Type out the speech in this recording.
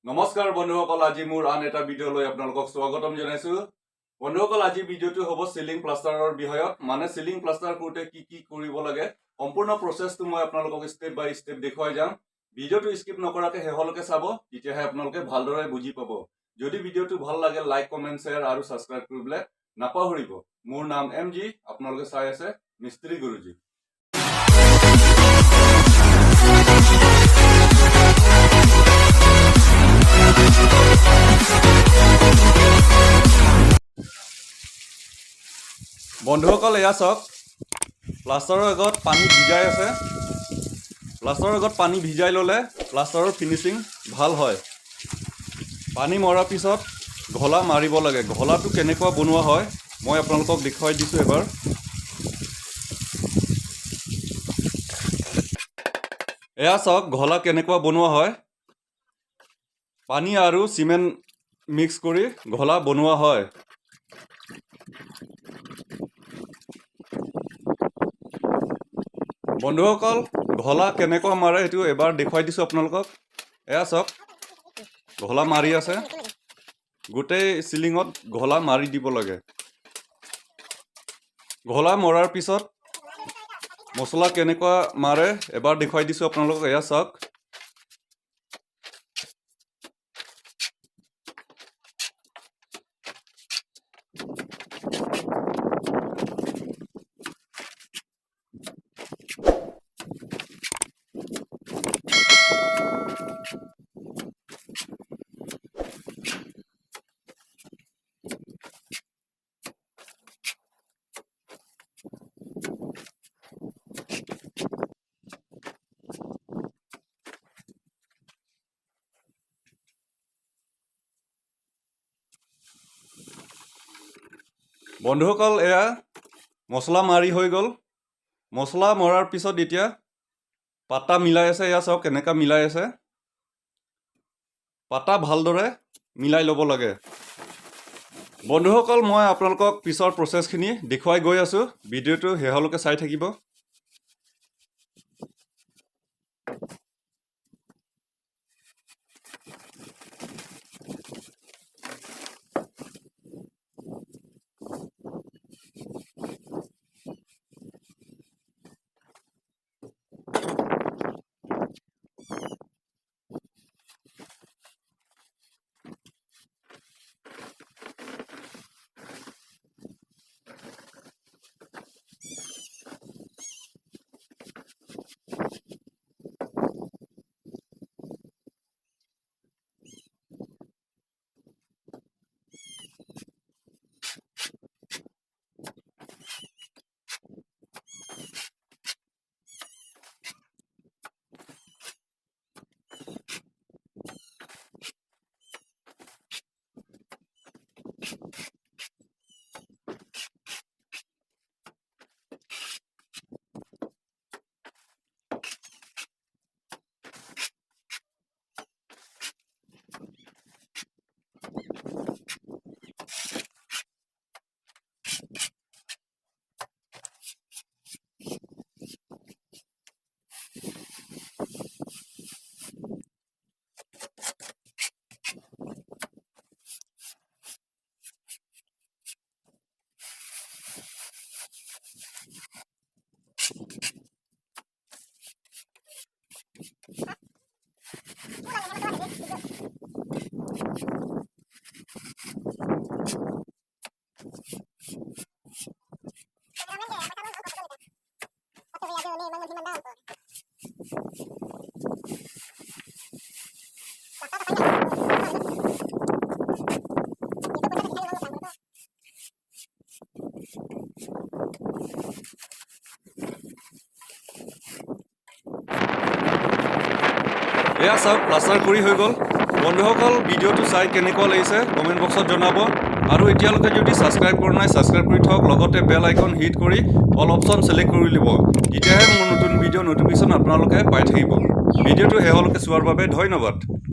নমস্কাৰ বন্ধুসকল, আজি মোৰ আন এটা ভিডিঅ'লৈ আপোনালোকক স্বাগতম জনাইছো। বন্ধুসকল, আজি ভিডিঅ'টো হ'ব সিলিং প্লাষ্টাৰৰ বিষয়ত, মানে সিলিং প্লাষ্টাৰ কৰোঁতে কি কৰিব লাগে সম্পূৰ্ণ প্ৰচেছটো মই আপোনালোকক ষ্টেপ বাই ষ্টেপ দেখুৱাই যাম। ভিডিঅ'টো স্কিপ নকৰাকৈ শেষলৈকে চাব, তেতিয়াহে আপোনালোকে ভালদৰে বুজি পাব। যদি ভিডিঅ'টো ভাল লাগে লাইক, কমেণ্ট, শ্বেয়াৰ আৰু ছাবস্ক্ৰাইব কৰিবলৈ নাপাহৰিব। মোৰ নাম MG, আপোনালোকে চাই আছে মিস্ত্ৰী গুৰুজী। বন্ধুসকল, এয়া চাওক, প্লাষ্টাৰৰ আগত পানী ভিজাই আছে। প্লাষ্টাৰৰ আগত পানী ভিজাই ল'লে প্লাষ্টাৰৰ ফিনিচিং ভাল হয়। পানী মৰাৰ পিছত ঘলা মাৰিব লাগে। ঘলাটো কেনেকুৱা বনোৱা হয় মই আপোনালোকক দেখুৱাই দিছোঁ এবাৰ। এয়া চাওক ঘলা কেনেকুৱা বনোৱা হয়। পানী আৰু চিমেণ্ট মিক্স কৰি ঘলা বনোৱা হয়। বন্ধুসকল, ঘলা কেনেকুৱা মাৰে সেইটো এবাৰ দেখুৱাই দিছোঁ আপোনালোকক। এয়া চাওক, ঘলা মাৰি আছে। গোটেই চিলিঙত ঘলা মাৰি দিব লাগে। ঘলা মৰাৰ পিছত মছলা কেনেকুৱা মাৰে এবাৰ দেখুৱাই দিছোঁ আপোনালোকক। এয়া চাওক, বন্ধুসকল, এয়া মছলা মাৰি হৈ গ'ল। মছলা মৰাৰ পিছত এতিয়া পাতা মিলাই আছে। এয়া চাওক কেনেকুৱা মিলাই আছে। পাতা ভালদৰে মিলাই ল'ব লাগে। বন্ধুসকল, মই আপোনালোকক পিছৰ প্ৰচেছখিনি দেখুৱাই গৈ আছোঁ। ভিডিঅ'টো শেষলৈকে চাই থাকিব। এয়া চাওক, প্লাষ্টাৰ কৰি হৈ গ'ল। বন্ধুসকল, ভিডিঅ'টো চাই কেনেকুৱা লাগিছে কমেণ্ট বক্সত জনাব। আৰু এতিয়ালৈকে যদি ছাবস্ক্ৰাইব কৰা নাই ছাবস্ক্ৰাইব কৰি থওক, লগতে বেল আইকন হিট কৰি অল অপশ্যন ছিলেক্ট কৰি ল'ব। তেতিয়াহে মোৰ নতুন ভিডিঅ' নটিফিকেশ্যন আপোনালোকে পাই থাকিব। ভিডিঅ'টো শেষলৈকে চোৱাৰ বাবে ধন্যবাদ।